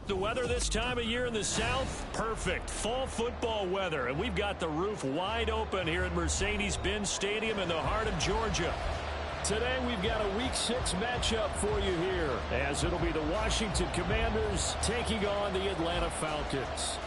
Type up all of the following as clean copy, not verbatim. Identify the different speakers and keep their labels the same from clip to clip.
Speaker 1: The weather this time of year in the South, perfect. Fall football weather, and we've got the roof wide open here at Mercedes-Benz Stadium in the heart of Georgia. Today we've got a Week 6 matchup for you here, as it'll be the Washington Commanders taking on the Atlanta Falcons.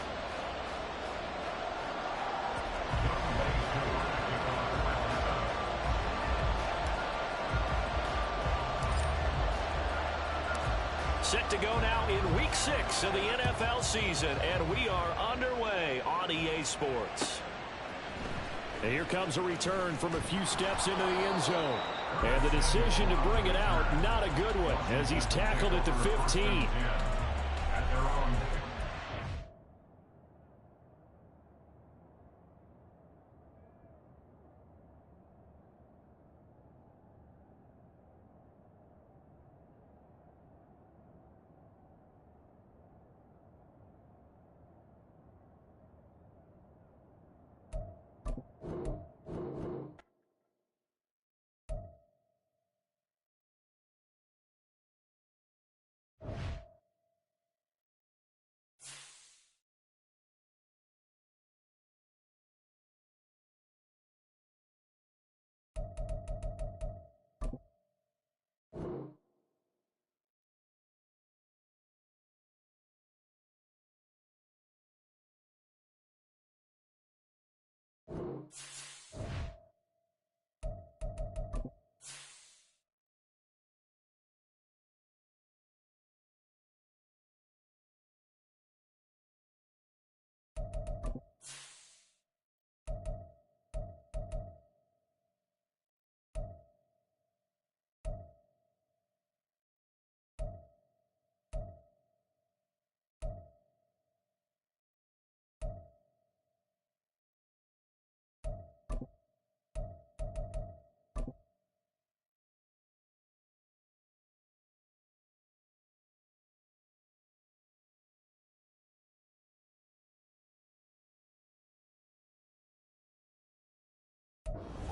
Speaker 1: Set to go now in Week 6 of the NFL season, and we are underway on EA Sports. And here comes a return from a few steps into the end zone. And the decision to bring it out, not a good one, as he's tackled at the 15.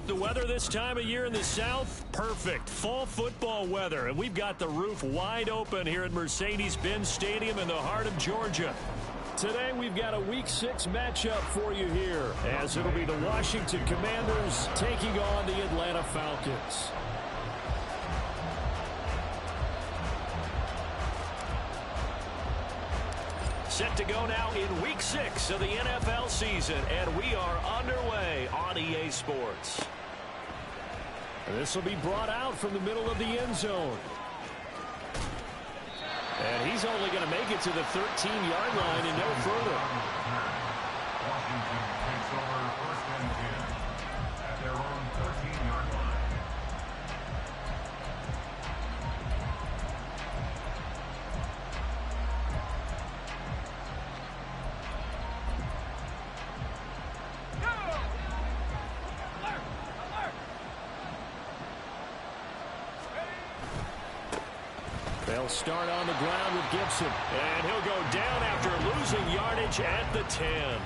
Speaker 1: The weather this time of year in the South, perfect. Fall football weather, and we've got the roof wide open here at Mercedes-Benz Stadium in the heart of Georgia. Today we've got a Week 6 matchup for you here, as it'll be the Washington Commanders taking on the Atlanta Falcons. Set to go now in Week 6 of the NFL season, and we are underway on EA Sports. This will be brought out from the middle of the end zone. And he's only going to make it to the 13-yard line and no further.
Speaker 2: Washington takes over 1st and 10 at their own 13-yard line.
Speaker 1: They'll start on the ground with Gibson, and he'll go down after losing yardage at the 10.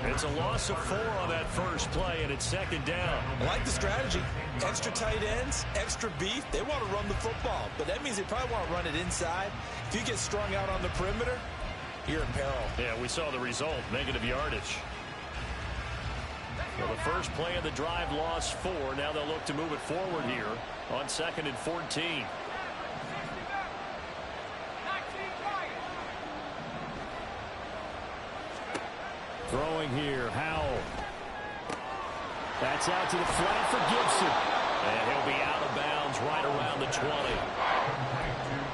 Speaker 1: It's a loss of 4 on that first play, and it's 2nd down.
Speaker 3: I like the strategy. Extra tight ends, extra beef. They want to run the football, but that means they probably want to run it inside. If you get strung out on the perimeter, you're in peril.
Speaker 1: Yeah, we saw the result, negative yardage. Well, the first play of the drive lost 4. Now they'll look to move it forward here on 2nd and 14. Throwing here, Howell. That's out to the flat for Gibson. And he'll be out of bounds right around the 20.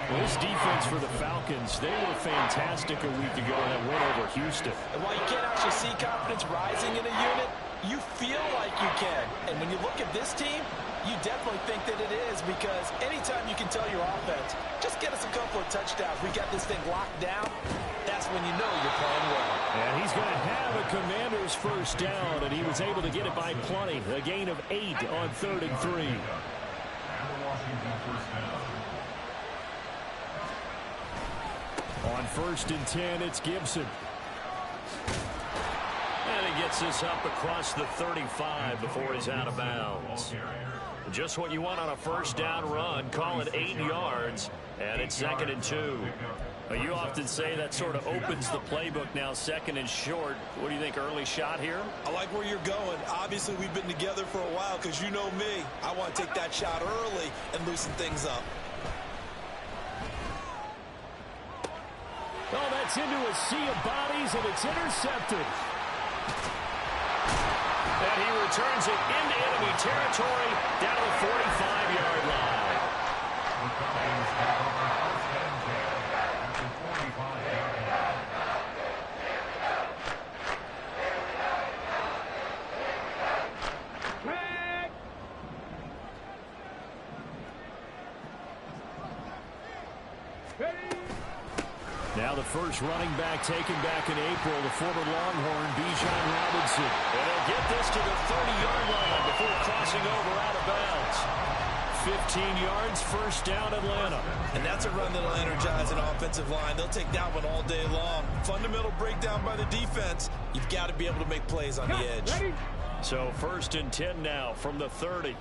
Speaker 1: Well, this defense for the Falcons, they were fantastic a week ago in that win over Houston.
Speaker 3: And while you can't actually see confidence rising in a unit, you feel like you can. And when you look at this team, you definitely think that it is, because anytime you can tell your offense, just get us a couple of touchdowns, we got this thing locked down, that's when you know you're playing well.
Speaker 1: And he's going to have a Commander's first down, and he was able to get it by plenty. A gain of 8 on 3rd and 3.
Speaker 2: And the Washington first down.
Speaker 1: On 1st and 10, it's Gibson. And he gets this up across the 35 before he's out of bounds. Just what you want on a first down run. Call it 8 yards, and it's 2nd and 2. You often say that sort of opens the playbook now, 2nd and short. What do you think, early shot here?
Speaker 3: I like where you're going. Obviously, we've been together for a while because you know me. I want to take that shot early and loosen things up.
Speaker 1: Oh, that's into a sea of bodies, and it's intercepted. And he returns it into enemy territory down to the 45-yard line.
Speaker 2: The Falcons have over first and 10 at the 45-yard line.
Speaker 1: Now the first running back taken back in April, the former Longhorn, Bijan Robinson. And they'll get this to the 30-yard line before crossing over out of bounds. 15 yards, first down, Atlanta.
Speaker 3: And that's a run that'll energize an offensive line. They'll take that one all day long. Fundamental breakdown by the defense. You've got to be able to make plays on the edge.
Speaker 1: So 1st and 10 now from the 30.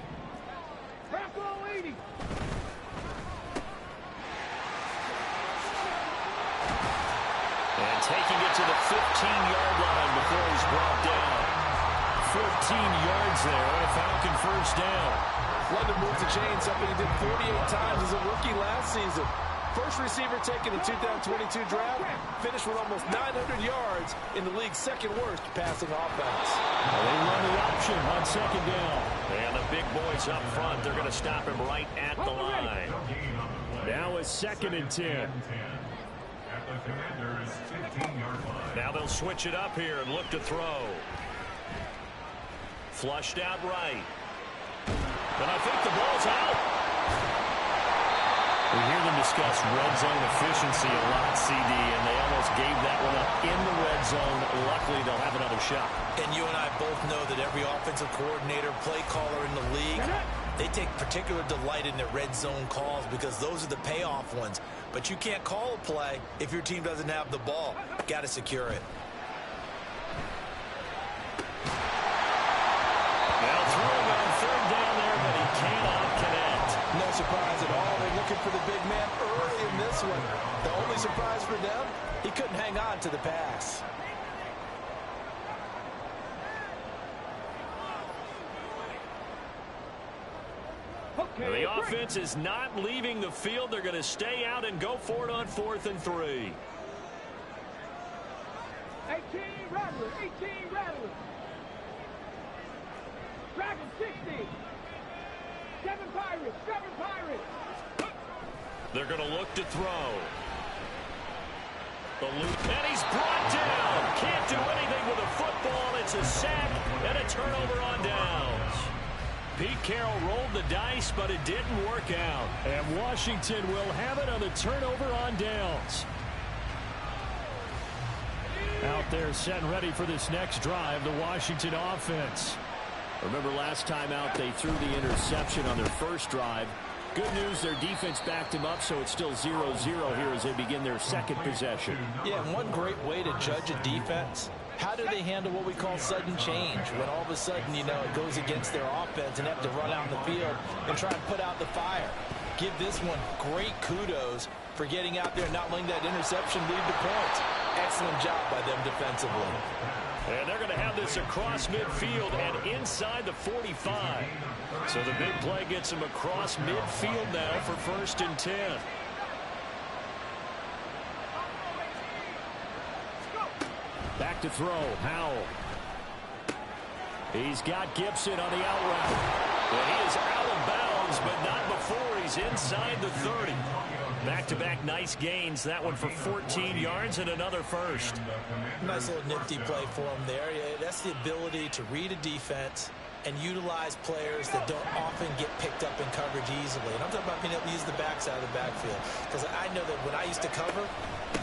Speaker 1: And taking it to the 15-yard line before he's brought down. 14 yards there, and a Falcon first down.
Speaker 3: London moves the chain, something he did 48 times as a rookie last season. First receiver taken in 2022 draft, finished with almost 900 yards in the league's 2nd worst passing offense.
Speaker 1: Well, they run the option on 2nd down. And the big boys up front, they're going to stop him right at the line. Now it's 2nd and 10.
Speaker 2: At the Commanders' 15-yard line.
Speaker 1: Now they'll switch it up here and look to throw. Flushed out right. And I think the ball's out. We hear them discuss red zone efficiency a lot, CD, and they almost gave that one up in the red zone. Luckily, they'll have another shot.
Speaker 3: And you and I both know that every offensive coordinator, play caller in the league, they take particular delight in their red zone calls because those are the payoff ones. But you can't call a play if your team doesn't have the ball. Got to secure it.
Speaker 1: Now throwing on 3rd down there, but he cannot connect.
Speaker 3: No surprise at all. They're looking for the big man early in this one. The only surprise for them, he couldn't hang on to the pass.
Speaker 1: The offense is not leaving the field. They're going to stay out and go for it on 4th and 3.
Speaker 4: 18 Rattlers, 18 Rattlers. Dragon 60. 7 Pirates, 7 Pirates.
Speaker 1: They're going to look to throw. The loop, and he's brought down. Can't do anything with a football. It's a sack and a turnover on downs. Pete Carroll rolled the dice, but it didn't work out. And Washington will have it on the turnover on downs. Out there set and ready for this next drive, the Washington offense. Remember last time out, they threw the interception on their first drive. Good news, their defense backed him up, so it's still 0-0 here as they begin their 2nd possession.
Speaker 3: Yeah, and one great way to judge a defense, how do they handle what we call sudden change? When all of a sudden, you know, it goes against their offense and have to run out in the field and try and put out the fire. Give this one great kudos for getting out there and not letting that interception lead to points. Excellent job by them defensively.
Speaker 1: And they're going to have this across midfield and inside the 45. So the big play gets them across midfield now for 1st and 10. Back to throw, Howell. He's got Gibson on the out route. And he is out of bounds, but not before he's inside the 30. Back-to-back nice gains. That one for 14 yards and another first.
Speaker 3: Nice little nifty play for him there. Yeah, that's the ability to read a defense and utilize players that don't often get picked up in coverage easily. And I'm talking about being able to use the backside of the backfield. Because I know that when I used to cover,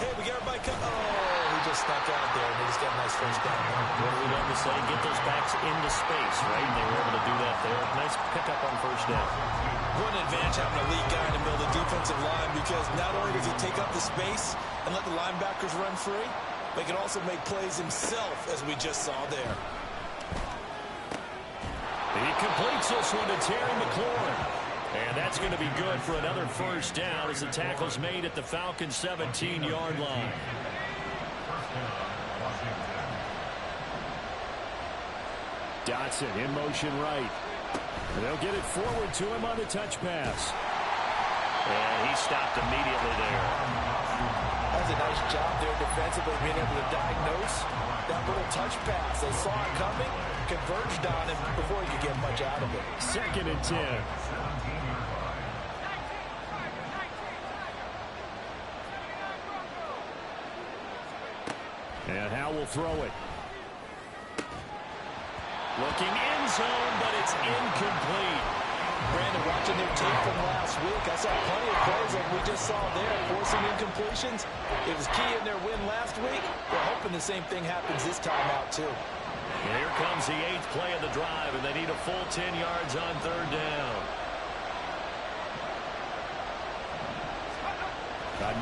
Speaker 3: hey, we got everybody cover. Oh, he just snuck out there, and they just got a nice first down.
Speaker 1: What do we love to say? Get those backs into space, right? And they were able to do that there. Nice pickup on first down.
Speaker 3: What an advantage having a lead guy in the middle of the defensive line, because not only does he take up the space and let the linebackers run free, but can also make plays himself, as we just saw there.
Speaker 1: He completes this one to Terry McLaurin. And that's going to be good for another first down as the tackle's made at the Falcons' 17-yard line. Dotson in motion right. They'll get it forward to him on the touch pass. And he stopped immediately there.
Speaker 3: That's a nice job there defensively, being able to diagnose that little touch pass. They saw it coming, converged on him before he could get much out of it.
Speaker 1: 2nd and 10. And Howe will throw it. Looking end zone, but it's incomplete.
Speaker 3: Brandon, watching their tape from last week, I saw plenty of plays like we just saw there, forcing incompletions. It was key in their win last week. They're hoping the same thing happens this time out, too.
Speaker 1: And here comes the 8th play of the drive, and they need a full 10 yards on 3rd down.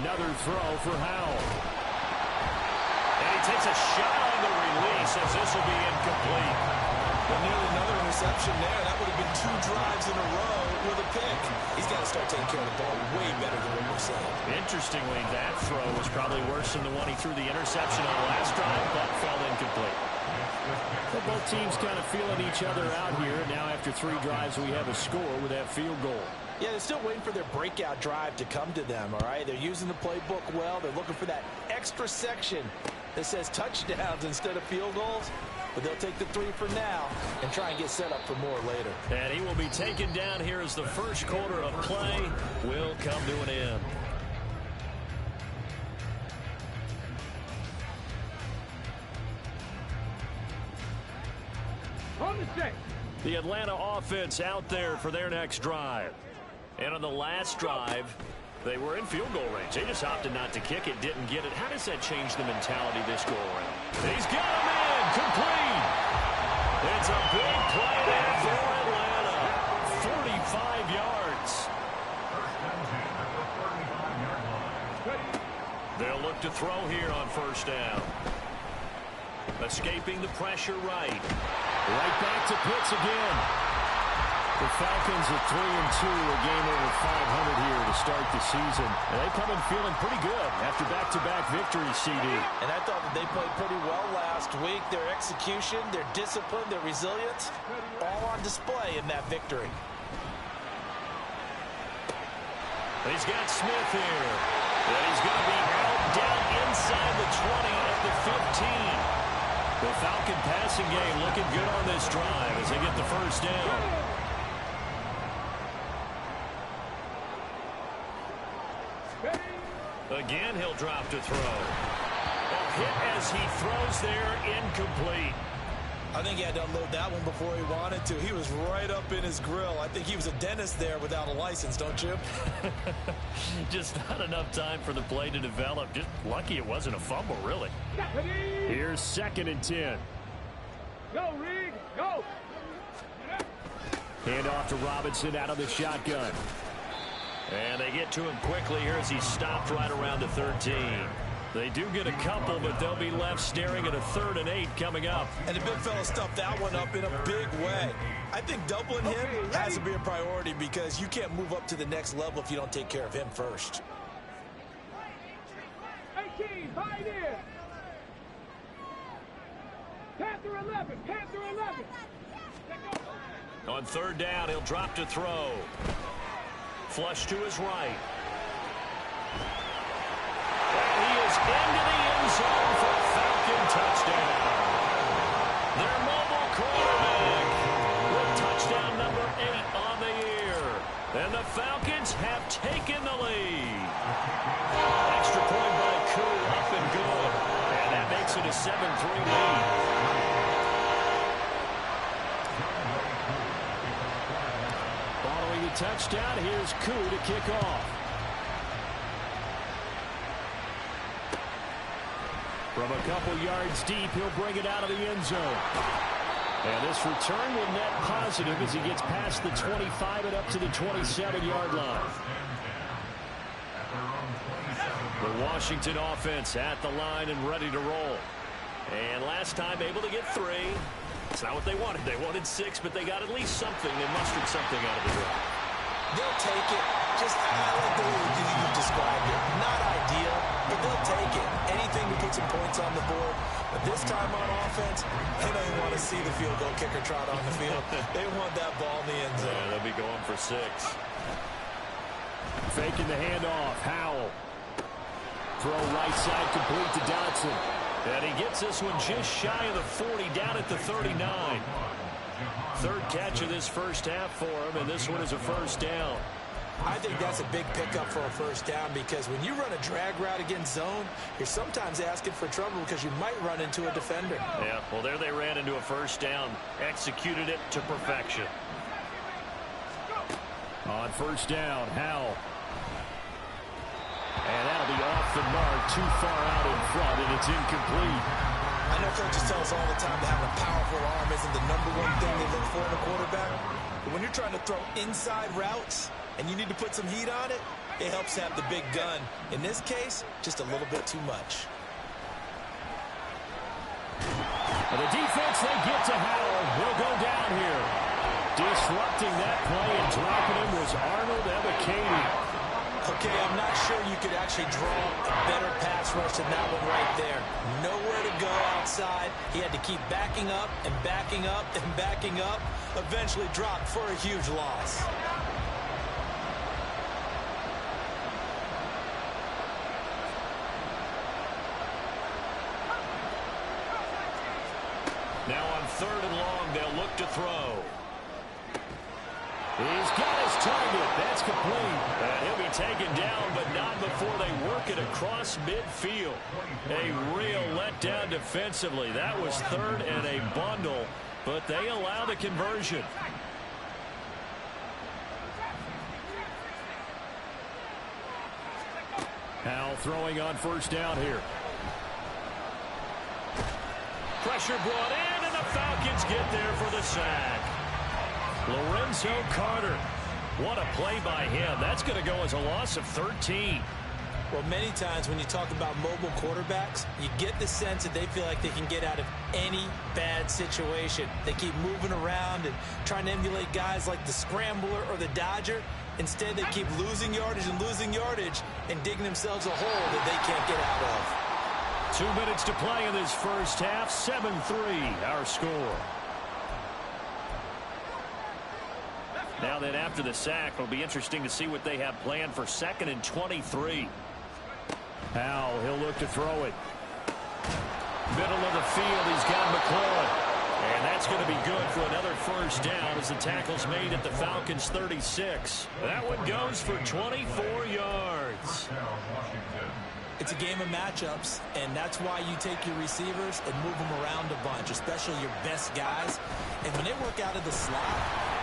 Speaker 1: Another throw for Howell. And he takes a shot on the release as this will be incomplete.
Speaker 3: Well, nearly another interception there. That would have been 2 drives in a row with a pick. He's got to start taking care of the ball way better than what we're saying.
Speaker 1: Interestingly, that throw was probably worse than the one he threw the interception on last drive, but fell incomplete. Well, both teams kind of feeling each other out here. Now after 3 drives, we have a score with that field goal.
Speaker 3: Yeah, they're still waiting for their breakout drive to come to them, all right? They're using the playbook well. They're looking for that extra section that says touchdowns instead of field goals. But they'll take the 3 for now and try and get set up for more later.
Speaker 1: And he will be taken down here as the first quarter of play will come to an end.
Speaker 4: On the set.
Speaker 1: The Atlanta offense out there for their next drive. And on the last drive, they were in field goal range. They just opted not to kick it, didn't get it. How does that change the mentality this go around? He's got him in, complete. It's a big play there for Atlanta. 45 yards. They'll look to throw here on 1st down. Escaping the pressure right. Right back to Pitts again. The Falcons are 3-2, a game over 500 here to start the season. And they come in feeling pretty good after back-to-back victories, CD.
Speaker 3: And I thought that they played pretty well last week. Their execution, their discipline, their resilience, all on display in that victory.
Speaker 1: He's got Smith here. And he's going to be held down inside the 20 at the 15. The Falcon passing game looking good on this drive as they get the first down. Again, he'll drop to throw. A hit as he throws there, incomplete.
Speaker 3: I think he had to unload that one before he wanted to. He was right up in his grill. I think he was a dentist there without a license, don't you?
Speaker 1: Just not enough time for the play to develop. Just lucky it wasn't a fumble, really. Here's 2nd and 10.
Speaker 4: Go, Reed, go.
Speaker 1: Hand off to Robinson out of the shotgun. And they get to him quickly here as he's stopped right around the 13. They do get a couple, but they'll be left staring at a 3rd and 8 coming up.
Speaker 3: And the big fella stuffed that one up in a big way. I think doubling him has to be a priority because you can't move up to the next level if you don't take care of him first.
Speaker 4: 18, right in. Panther 11, Panther 11.
Speaker 1: On 3rd down, he'll drop to throw. Flush to his right. He is into the end zone for a Falcon touchdown. Their mobile quarterback with touchdown number 8 on the year. And the Falcons have taken the lead. Extra point by Koo, up and good. And that makes it a 7-3 lead. Following the touchdown, here's Koo to kick off. From a couple yards deep, he'll bring it out of the end zone. And this return will net positive as he gets past the 25 and up to the 27-yard line. The Washington offense at the line and ready to roll. And last time able to get 3. It's not what they wanted. They wanted 6, but they got at least something. They mustered something out of the drive.
Speaker 3: They'll take it. Just, I like the way you've described it. Not ideal, but they'll take it. Anything to put some points on the board. But this time on offense, they don't even want to see the field goal kicker trot on the field. They want that ball in the end zone.
Speaker 1: Yeah, they'll be going for 6. Faking the handoff. Howell. Throw right side complete to Dodson. And he gets this one just shy of the 40, down at the 39. Third catch of this first half for him, and this one is a first down.
Speaker 3: I think that's a big pickup for a first down because when you run a drag route against zone, you're sometimes asking for trouble because you might run into a defender.
Speaker 1: Yeah, well, there they ran into a first down. Executed it to perfection. On first down, Howell. And that'll be off the mark, too far out in front, and it's incomplete.
Speaker 3: I know coaches tell us all the time that having a powerful arm isn't the #1 thing they look for in a quarterback. But when you're trying to throw inside routes and you need to put some heat on it, it helps have the big gun. In this case, just a little bit too much.
Speaker 1: And the defense, they get to Howell. Will go down here. Disrupting that play and dropping him was Arnold Ebiketie.
Speaker 3: Okay, I'm not sure you could actually draw a better pass rush than that one right there. Nowhere to go outside. He had to keep backing up and backing up and backing up. Eventually dropped for a huge loss.
Speaker 1: Now on 3rd and long, they'll look to throw. He's got his target. That's complete. And he'll be taken down, but not before they work it across midfield. A real letdown defensively. That was 3rd and a bundle, but they allow the conversion. Howell throwing on first down here. Pressure brought in, and the Falcons get there for the sack. Lorenzo Carter. What a play by him. That's going to go as a loss of 13.
Speaker 3: Well, many times when you talk about mobile quarterbacks, you get the sense that they feel like they can get out of any bad situation. They keep moving around and trying to emulate guys like the Scrambler or the Dodger. Instead, they keep losing yardage and digging themselves a hole that they can't get out of.
Speaker 1: 2 minutes to play in this first half. 7-3 our score. Now then, after the sack, it'll be interesting to see what they have planned for 2nd and 23. Howell, he'll look to throw it. Middle of the field, he's got McLaurin. And that's going to be good for another first down as the tackle's made at the Falcons' 36. That one goes for 24 yards.
Speaker 3: It's a game of matchups, and that's why you take your receivers and move them around a bunch, especially your best guys. And when they work out of the slot,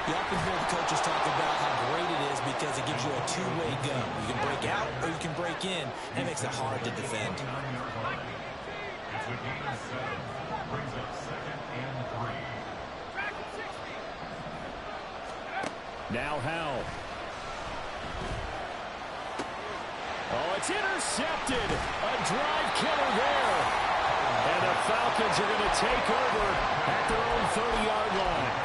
Speaker 3: you often hear the coaches talk about how great it is because it gives you a two-way gun. You can break out or you can break in, and it makes it hard to defend.
Speaker 2: It's a gain of 7. Brings up 2nd and 3.
Speaker 1: Now Howell. Oh, it's intercepted. A drive killer there. And the Falcons are going to take over at their own 30-yard line.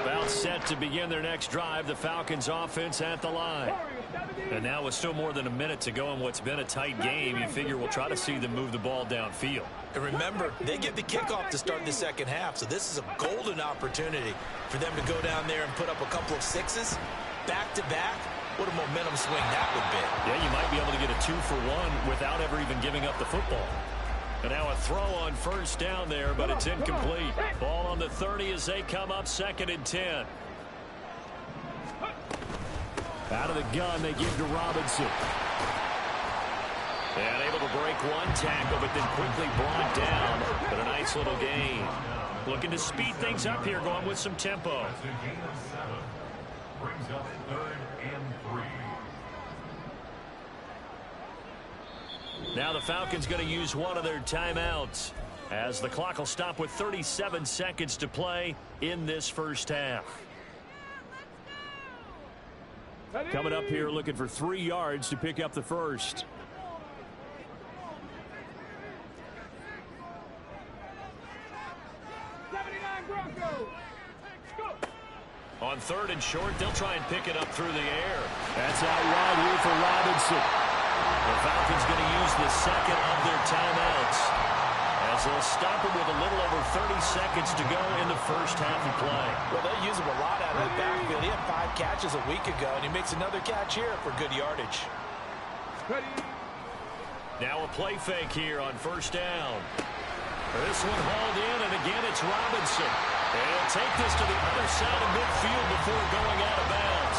Speaker 1: About set to begin their next drive, the Falcons offense at the line. And now with still more than a minute to go in what's been a tight game, you figure we'll try to see them move the ball downfield.
Speaker 3: And remember, they get the kickoff to start the second half, so this is a golden opportunity for them to go down there and put up a couple of sixes back-to-back. What a momentum swing that would be.
Speaker 1: Yeah, you might be able to get a 2-for-1 without ever even giving up the football. And now a throw on first down there, but it's incomplete. Ball on the 30 as they come up 2nd and 10. Out of the gun, they give to Robinson. And able to break one tackle, but then quickly brought down. But a nice little gain. Looking to speed things up here, going with some tempo.
Speaker 2: It's a gain of 7. Brings up 3rd and 3.
Speaker 1: Now the Falcons going to use one of their timeouts. as the clock will stop with 37 seconds to play in this first half. Coming up here looking for 3 yards to pick up the first. On 3rd and short, they'll try and pick it up through the air. That's out wide here for Robinson. The Falcons going to use the second of their timeouts as they'll stop him with a little over 30 seconds to go in the first half of play.
Speaker 3: Well, they'll use him a lot out of the backfield. He had 5 catches a week ago, and he makes another catch here for good yardage.
Speaker 1: Now a play fake here on 1st down. This one hauled in, and again it's Robinson. They'll take this to the other side of midfield before going out of bounds.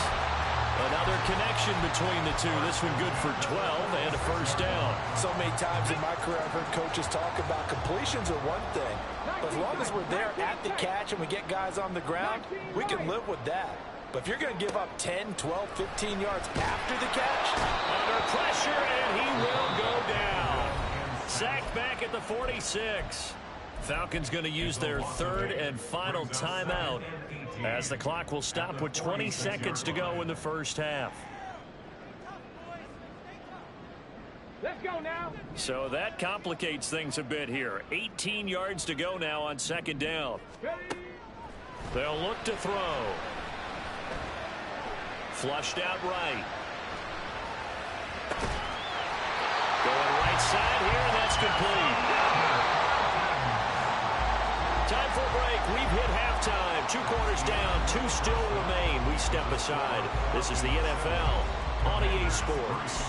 Speaker 1: Another connection between the two. This one good for 12 and a 1st down.
Speaker 3: So many times in my career I've heard coaches talk about completions are one thing. But as long as we're there at the catch and we get guys on the ground, we can live with that. But if you're going to give up 10, 12, 15 yards after the catch,
Speaker 1: under pressure, and he will go down. Sacked back at the 46. Falcons going to use their 3rd and final timeout as the clock will stop with 20 seconds to go in the first half.
Speaker 4: Let's go now.
Speaker 1: So that complicates things a bit here. 18 yards to go now on 2nd down. They'll look to throw. Flushed out right. Going right side here, and that's complete. Time for a break. We've hit halftime. 2 quarters down. 2 still remain. We step aside. This is the NFL on EA Sports.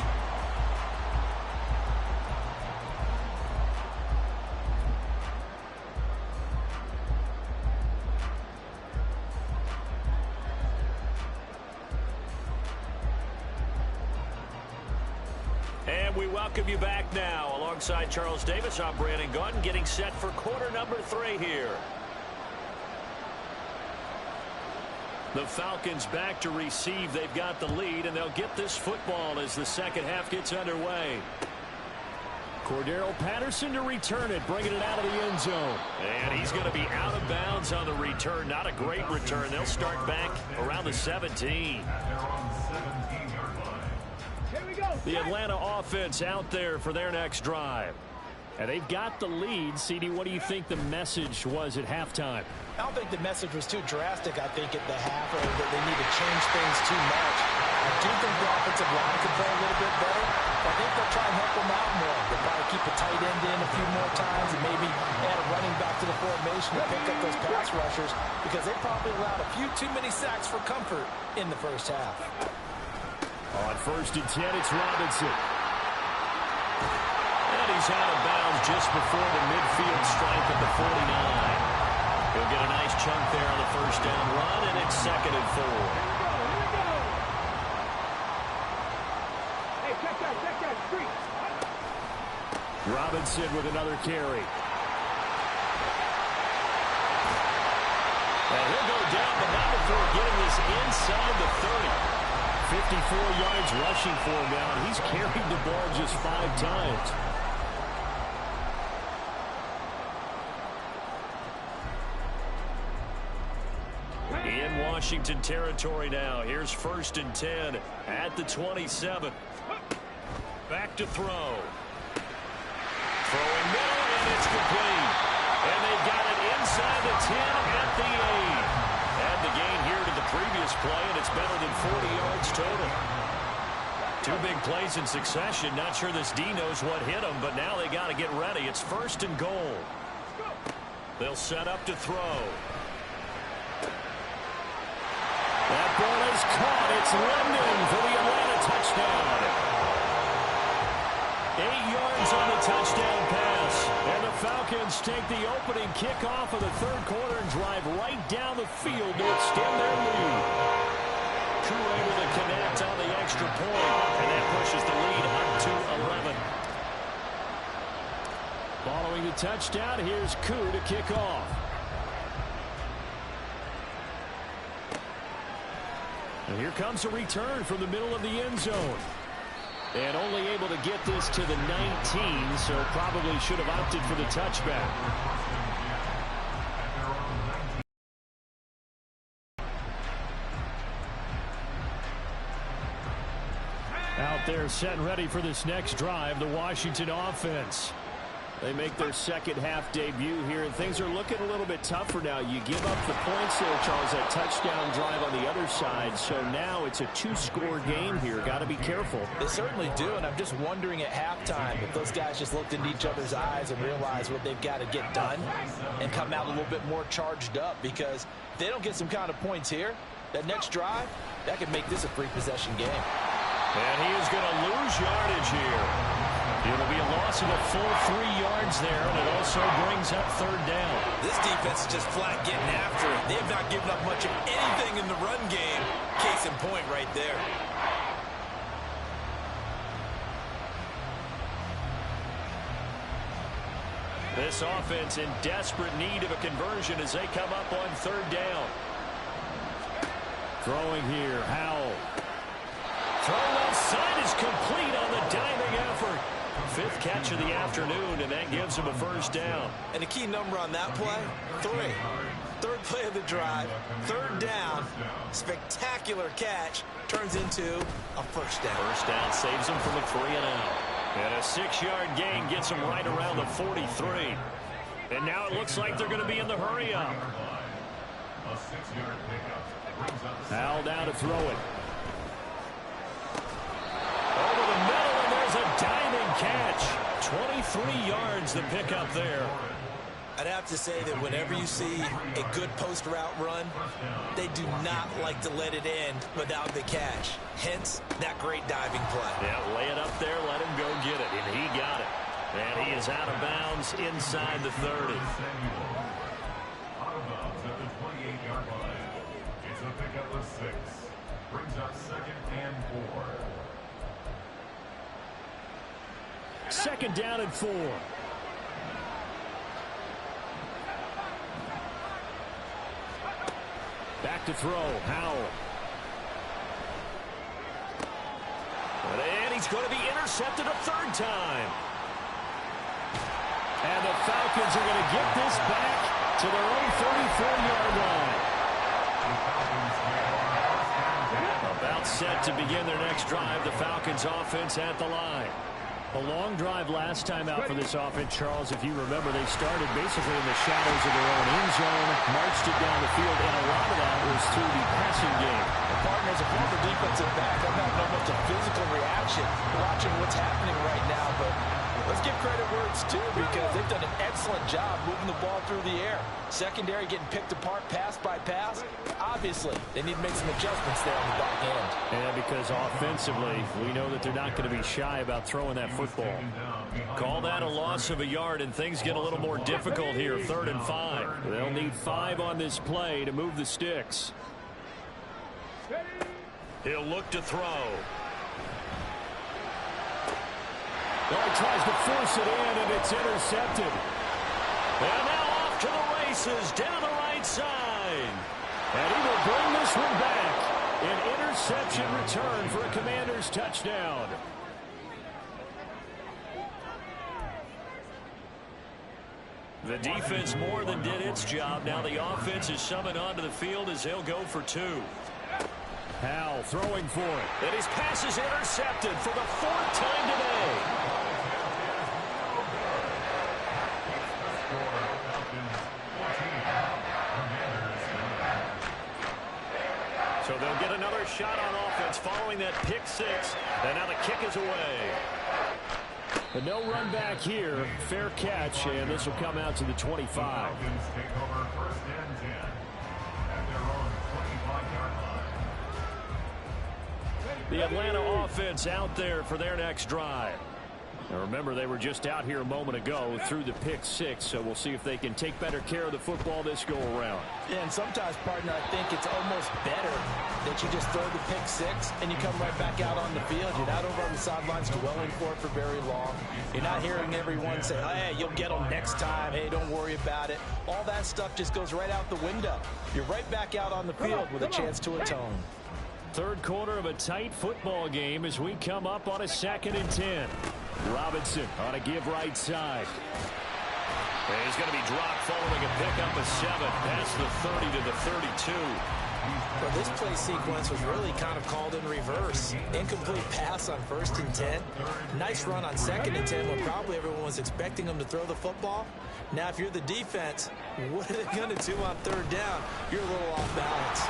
Speaker 1: And we welcome you back now. Alongside Charles Davis, I'm Brandon Gaudin, getting set for quarter number 3 here. The Falcons back to receive. They've got the lead, and they'll get this football as the second half gets underway. Cordero Patterson to return it, bringing it out of the end zone. And he's going to be out of bounds on the return. Not a great return. They'll start back around the 17. The Atlanta offense out there for their next drive. And they've got the lead. CD, what do you think the message was at halftime?
Speaker 3: I don't think the message was too drastic, I think, at the half, or that they need to change things too much. I do think the offensive line can play a little bit better. I think they'll try and help them out more. They'll probably keep a tight end in a few more times and maybe add a running back to the formation to pick up those pass rushers, because they probably allowed a few too many sacks for comfort in the first half.
Speaker 1: On 1st and 10, it's Robinson. And he's out of bounds just before the midfield stripe at the 49. He'll get a nice chunk there on the 1st down run, and it's 2nd and 4.
Speaker 4: Hey, check that street.
Speaker 1: Robinson with another carry. And he'll go down, but not before getting this inside the 30. 54 yards rushing for him now, and he's carried the ball just 5 times. In Washington territory now. Here's 1st and 10 at the 27. Back to throw. Throwing middle, and it's complete. And they've got it inside the 10 at the 8. And the gain here to the previous play, and it's better than 40 yards total. 2 big plays in succession. Not sure this D knows what hit him, but now they got to get ready. It's 1st and goal. They'll set up to throw. That ball is caught. It's London for the Atlanta touchdown. 8 yards on the touchdown pass. And the Falcons take the opening kickoff of the 3rd quarter and drive right down the field to extend their lead. Crew able to connect on the extra point, and that pushes the lead up to 11. Following the touchdown, here's Koo to kick off. And here comes a return from the middle of the end zone. And only able to get this to the 19, so probably should have opted for the touchback. Out there set and ready for this next drive, the Washington offense. They make their second half debut here, and things are looking a little bit tougher now. You give up the points there, Charles, that touchdown drive on the other side. So now it's a two-score game here. Got to be careful.
Speaker 3: They certainly do, and I'm just wondering at halftime if those guys just looked into each other's eyes and realized what they've got to get done and come out a little bit more charged up, because if they don't get some kind of points here, that next drive, that could make this a free possession game.
Speaker 1: And he is going to lose yardage here. It'll be a loss of a full 3 yards there, and it also brings up third down.
Speaker 5: This defense is just flat getting after it. They have not given up much of anything in the run game. Case in point right there.
Speaker 1: This offense in desperate need of a conversion as they come up on third down. Throwing here, Howell. Throw left side is complete on the diving effort. Fifth catch of the afternoon, and that gives him a first down.
Speaker 5: And a key number on that play, 3. Third play of the drive, third down, spectacular catch, turns into a first down.
Speaker 1: First down saves him from a 3-and-out. And a 6-yard gain gets him right around the 43. And now it looks like they're going to be in the hurry-up. Howell down to throw it. Over the middle, and there's a diving catch. 23 yards the pickup there.
Speaker 5: I'd have to say that whenever you see a good post route run, they do not like to let it end without the catch. Hence, that great diving play.
Speaker 1: Yeah, lay it up there, let him go get it, and he got it. And he is out of bounds inside the 30.
Speaker 2: Out of bounds at the 28-yard line. It's a pickup of 6. Brings up 2nd and 4.
Speaker 1: Second down and 4. Back to throw, Howell. And he's going to be intercepted a third time. And the Falcons are going to get this back to their own 34-yard line. About set to begin their next drive, the Falcons offense at the line. A long drive last time out for this offense, Charles. If you remember, they started basically in the shadows of their own end zone, marched it down the field, and a lot of that was through the passing game.
Speaker 3: Partner, as a former defensive back, I'm having almost a physical reaction watching what's happening right now, but let's give credit where it's due, because they've done an excellent job moving the ball through the air. Secondary getting picked apart pass by pass. Obviously, they need to make some adjustments there on the back end.
Speaker 1: And because offensively, we know that they're not going to be shy about throwing that football. Call that a loss of a yard, and things get a little more difficult here, 3rd and 5. They'll need 5 on this play to move the sticks. He'll look to throw. Well, he tries to force it in, and it's intercepted. And now off to the races, down the right side. And he will bring this one back. An interception return for a Commanders touchdown. The defense more than did its job. Now the offense is summoned onto the field as they'll go for 2. Howell throwing for it. And his pass is intercepted for the 4th time today. So they'll get another shot on offense following that pick 6. And now the kick is away. But no run back here. Fair catch, and this will come out to the 25.
Speaker 2: Falcons take over 1st and 10 at their own 25-yard line.
Speaker 1: The Atlanta offense out there for their next drive. Now remember, they were just out here a moment ago through the pick 6, so we'll see if they can take better care of the football this go around.
Speaker 3: Yeah, and sometimes, partner, I think it's almost better that you just throw the pick 6 and you come right back out on the field. You're not over on the sidelines dwelling for it for very long. You're not hearing everyone say, hey, you'll get them next time. Hey, don't worry about it. All that stuff just goes right out the window. You're right back out on the field with a chance to atone.
Speaker 1: Third quarter of a tight football game as we come up on a 2nd and 10. Robinson on a give right side. And he's going to be dropped following a pickup of 7 past the 30 to the 32.
Speaker 3: Well, this play sequence was really kind of called in reverse. Incomplete pass on 1st and 10. Nice run on 2nd and 10 when probably everyone was expecting him to throw the football. Now, if you're the defense, what are they going to do on 3rd down? You're a little off balance.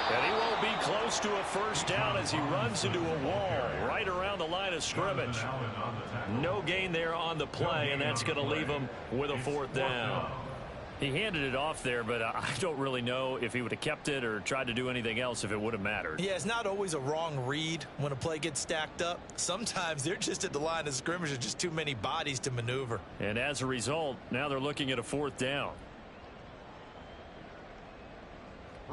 Speaker 1: And he won't be close to a 1st down as he runs into a wall right around the line of scrimmage. No gain there on the play, and that's going to leave him with a 4th down. He handed it off there, but I don't really know if he would have kept it or tried to do anything else if it would have mattered.
Speaker 3: Yeah, it's not always a wrong read when a play gets stacked up. Sometimes they're just at the line of scrimmage with just too many bodies to maneuver.
Speaker 1: And as a result, now they're looking at a 4th down.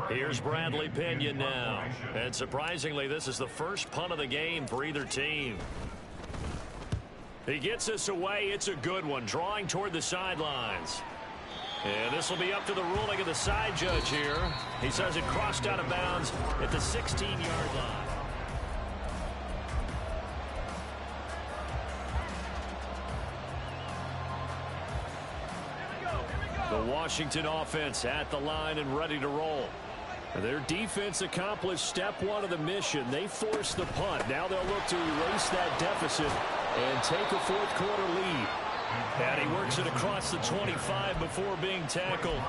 Speaker 1: Here's Bradley Pinion now. And surprisingly, this is the first punt of the game for either team. He gets us away. It's a good one, drawing toward the sidelines. And this will be up to the ruling of the side judge here. He says it crossed out of bounds at the 16-yard line. The Washington offense at the line and ready to roll. Their defense accomplished step 1 of the mission. They forced the punt. Now they'll look to erase that deficit and take a 4th quarter lead. And he works it across the 25 before being tackled.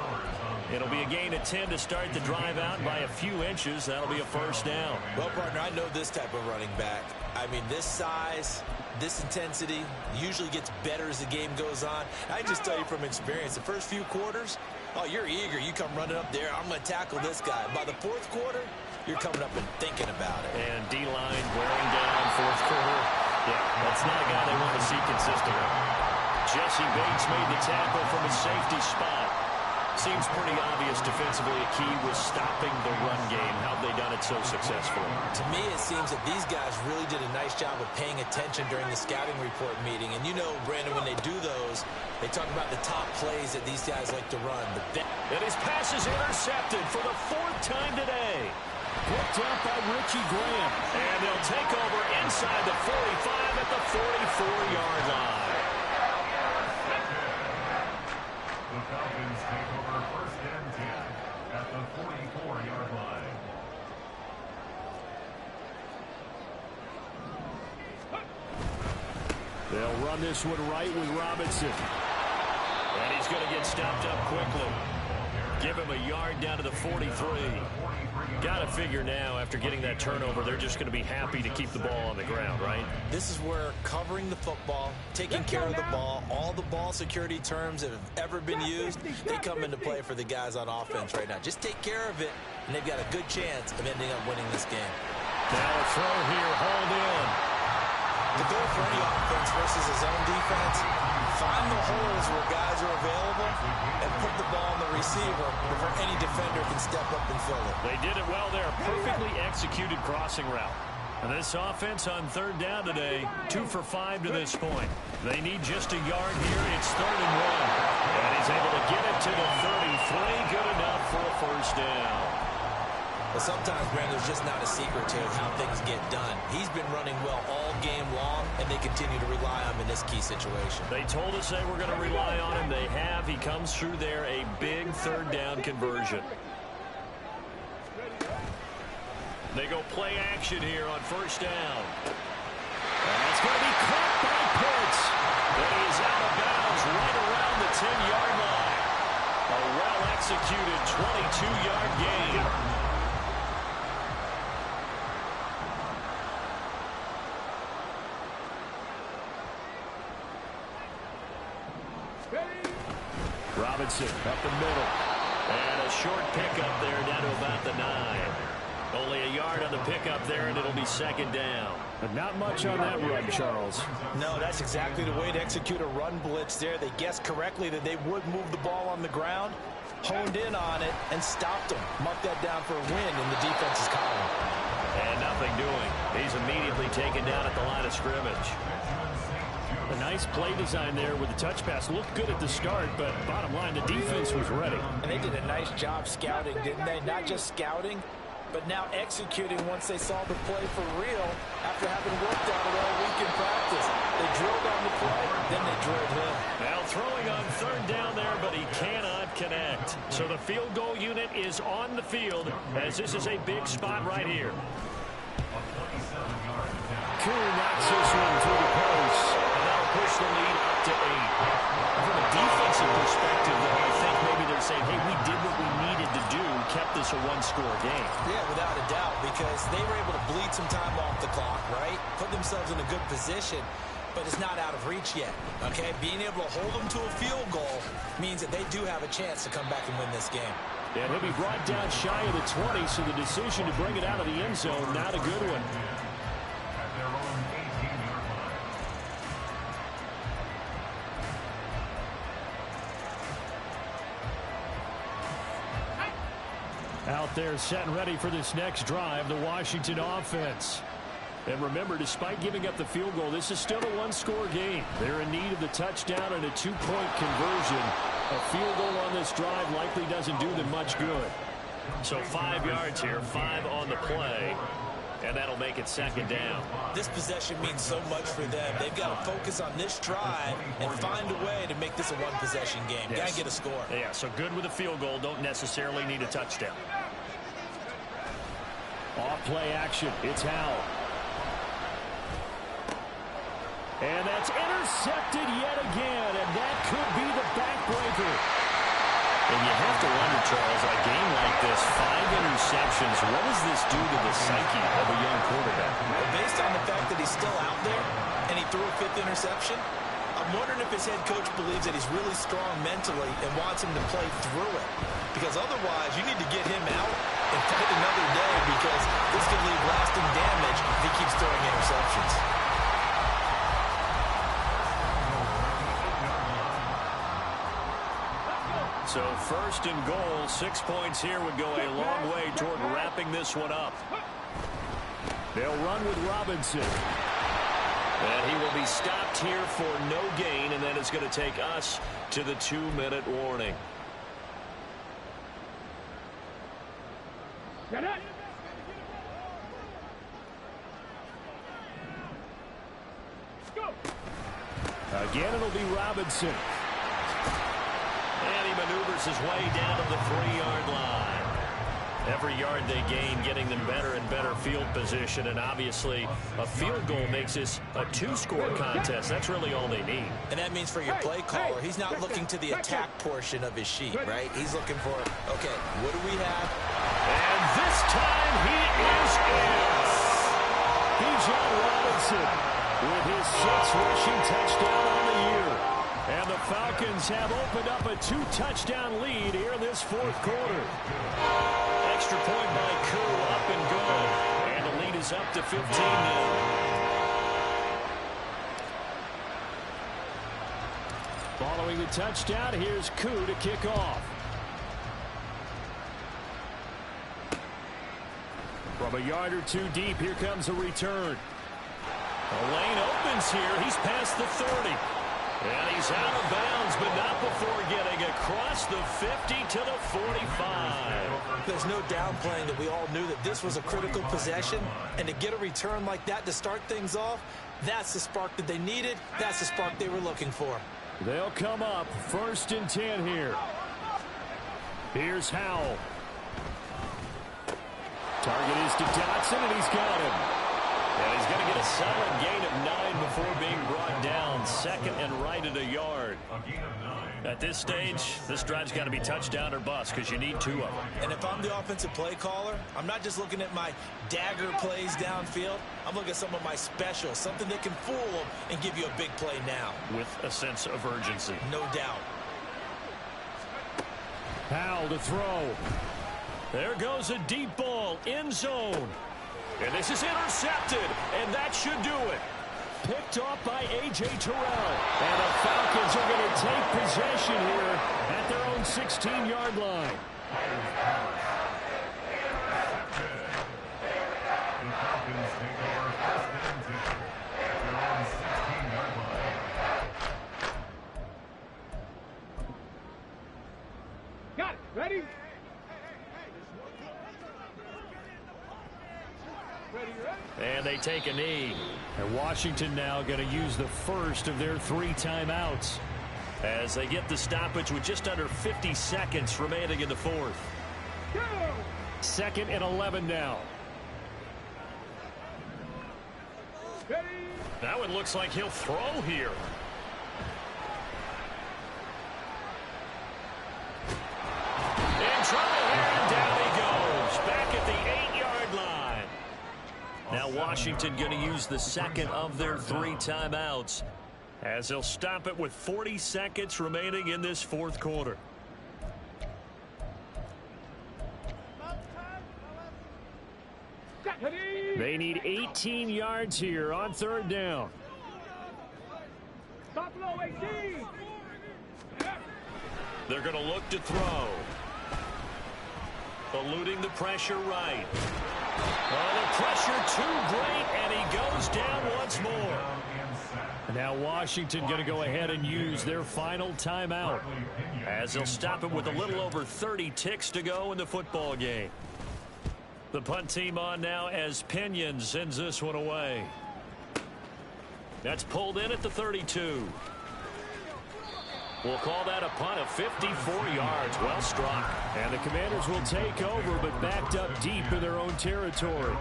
Speaker 1: It'll be a gain of 10 to start the drive out by a few inches. That'll be a 1st down.
Speaker 3: Well, partner, I know this type of running back. I mean, this size, this intensity usually gets better as the game goes on. I just tell you from experience, the first few quarters, oh, you're eager. You come running up there. I'm going to tackle this guy. By the 4th quarter, you're coming up and thinking about it.
Speaker 1: And D-line wearing down 4th quarter. Yeah, that's not a guy they want to see consistently. Jesse Bates made the tackle from a safety spot. Seems pretty obvious defensively a key was stopping the run game. How have they done it so successfully?
Speaker 3: To me, it seems that these guys really did a nice job of paying attention during the scouting report meeting. And you know, Brandon, when they do those, they talk about the top plays that these guys like to run.
Speaker 1: And his pass is intercepted for the 4th time today. Picked up by Richie Graham. And they'll take over inside the 45 at the 44-yard line.
Speaker 2: The Falcons take over 1st and 10 at the 44-yard line.
Speaker 1: They'll run this one right with Robinson. And he's going to get stopped up quickly. Give him a yard down to the 43. Got to figure now, after getting that turnover, they're just going to be happy to keep the ball on the ground, right?
Speaker 3: This is where covering the football, taking care of the ball, all the ball security terms that have ever been used, they come into play for the guys on offense right now. Just take care of it, and they've got a good chance of ending up winning this game.
Speaker 1: Now a throw here, hauled in.
Speaker 3: The goal for any offense versus his own defense, find the holes where guys are available and put the ball on the receiver before any defender can step up and fill it.
Speaker 1: They did it well there. Perfectly executed crossing route. And this offense on 3rd down today, 2 for 5 to this point. They need just a yard here. It's 3rd and 1. And he's able to get it to the 33. Good enough for a 1st down.
Speaker 3: Well, sometimes, Brandon, there's just not a secret to how things get done. He's been running well all game long, and they continue to rely on him in this key situation.
Speaker 1: They told us they were going to rely on him. They have. He comes through there, a big 3rd down conversion. They go play action here on 1st down. And it's going to be caught by Pitts. And he is out of bounds right around the 10-yard line. A well-executed 22-yard gain. Robinson up the middle. And a short pickup there down to about the 9. Only a yard on the pickup there, and it'll be 2nd down. But not much on that run, Charles.
Speaker 3: No, that's exactly the way to execute a run blitz there. They guessed correctly that they would move the ball on the ground, honed in on it, and stopped them. Marked that down for a win in the defense's column.
Speaker 1: And nothing doing. He's immediately taken down at the line of scrimmage. A nice play design there with the touch pass. Looked good at the start, but bottom line, the defense was ready.
Speaker 3: And they did a nice job scouting, didn't they? Not just scouting, but now executing once they saw the play for real after having worked on it all week in practice. They drilled on the play, then they drilled him.
Speaker 1: Now throwing on third down there, but he cannot connect. So the field goal unit is on the field as this is a big spot right here. Koo knocks this one through the post, and that'll push the lead up to 8. From a defensive perspective, though, I think maybe they're saying, hey, we did what we needed to do, kept this a one-score game.
Speaker 3: Yeah, without a doubt, because they were able to bleed some time off the clock, right? Put themselves in a good position, but it's not out of reach yet, okay? Being able to hold them to a field goal means that they do have a chance to come back and win this game.
Speaker 1: And he'll be brought down shy of the 20, so the decision to bring it out of the end zone, not a good one. Out there set and ready for this next drive, the Washington offense. And remember, despite giving up the field goal, this is still a one-score game. They're in need of the touchdown and a two-point conversion. A field goal on this drive likely doesn't do them much good. So 5 yards here, 5 on the play, and that'll make it second down.
Speaker 3: This possession means so much for them. They've got to focus on this drive and find a way to make this a one-possession game.
Speaker 1: Yes.
Speaker 3: Got to get a score.
Speaker 1: Yeah, so good with a field goal. Don't necessarily need a touchdown. Off play action. It's Howell. And that's intercepted yet again, and that could be the backbreaker. And you have to wonder, Charles, a game like this, 5 interceptions, what does this do to the psyche of a young quarterback?
Speaker 3: Well, based on the fact that he's still out there and he threw a 5th interception, I'm wondering if his head coach believes that he's really strong mentally and wants him to play through it. Because otherwise, you need to get him out and fight another day, because this could leave lasting damage if he keeps throwing interceptions.
Speaker 1: So first and goal, 6 points here would go a long way toward wrapping this one up. They'll run with Robinson. And he will be stopped here for no gain, and then it's going to take us to the 2-minute warning. Again, it'll be Robinson. And he maneuvers his way down to the 3-yard line. Every yard they gain getting them better and better field position, and obviously a field goal makes this a 2-score contest. That's really all they need.
Speaker 3: And that means for your play caller, he's not looking to the attack portion of his sheet, right? He's looking for, okay, what do we have?
Speaker 1: And this time he is in. Bijan Robinson with his 6th rushing touchdown on the year. And the Falcons have opened up a 2-touchdown lead here in this 4th quarter. Extra point by Koo, up and good. And the lead is up to 15 now. Following the touchdown, here's Koo to kick off. From a yard or 2 deep, here comes a return. The lane opens here. He's past the 30. And he's out of bounds, but not before getting across the 50 to the 45.
Speaker 3: There's no downplaying that we all knew that this was a critical possession, and to get a return like that to start things off, that's the spark that they needed. That's the spark they were looking for.
Speaker 1: They'll come up 1st and 10 here. Here's Howell. Target is to Dotson, and he's got him. And he's going to get a solid gain of 9 before being brought down. 2nd and right at a yard. At this stage, this drive's got to be touchdown or bust, because you need 2 of them.
Speaker 3: And if I'm the offensive play caller, I'm not just looking at my dagger plays downfield. I'm looking at some of my specials, something that can fool them and give you a big play now.
Speaker 1: With a sense of urgency.
Speaker 3: No doubt.
Speaker 1: Howell to throw. There goes a deep ball, end zone. And this is intercepted, and that should do it. Picked off by A.J. Terrell. And the Falcons are going to take possession here at their own 16-yard line.
Speaker 2: The Falcons take over 1st and 10 at their own 16-yard line.
Speaker 4: Got it. Ready?
Speaker 1: And they take a knee. And Washington now going to use the first of their 3 timeouts as they get the stoppage with just under 50 seconds remaining in the fourth. 2nd and 11 now. That one looks like he'll throw here. In trouble here, and down he goes. Back at the 8-yard line. Now Washington going to use the second of their 3 timeouts as they'll stop it with 40 seconds remaining in this fourth quarter. They need 18 yards here on 3rd down. They're going to look to throw. Eluding the pressure right. Oh, the pressure too great, and he goes down once more. Now Washington going to go ahead and use their final timeout as they'll stop it with a little over 30 ticks to go in the football game. The punt team on now as Pinion sends this one away. That's pulled in at the 32. We'll call that a punt of 54 yards. Well struck. And the Commanders will take over, but backed up deep in their own territory.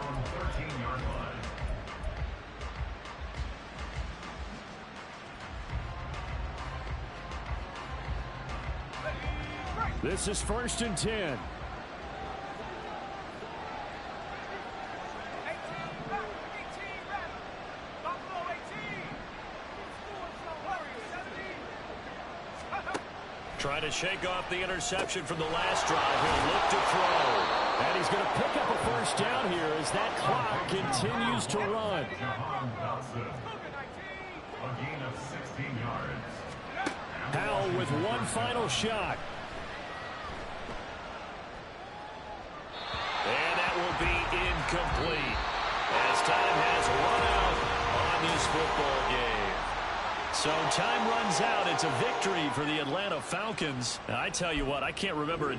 Speaker 1: This is 1st and 10. Trying to shake off the interception from the last drive. He'll look to throw. And he's going to pick up a first down here as that clock continues to run. Howell with one final shot. And that will be incomplete as time has run out on this football game. So time runs out. It's a victory for the Atlanta Falcons. And I tell you what, I can't remember a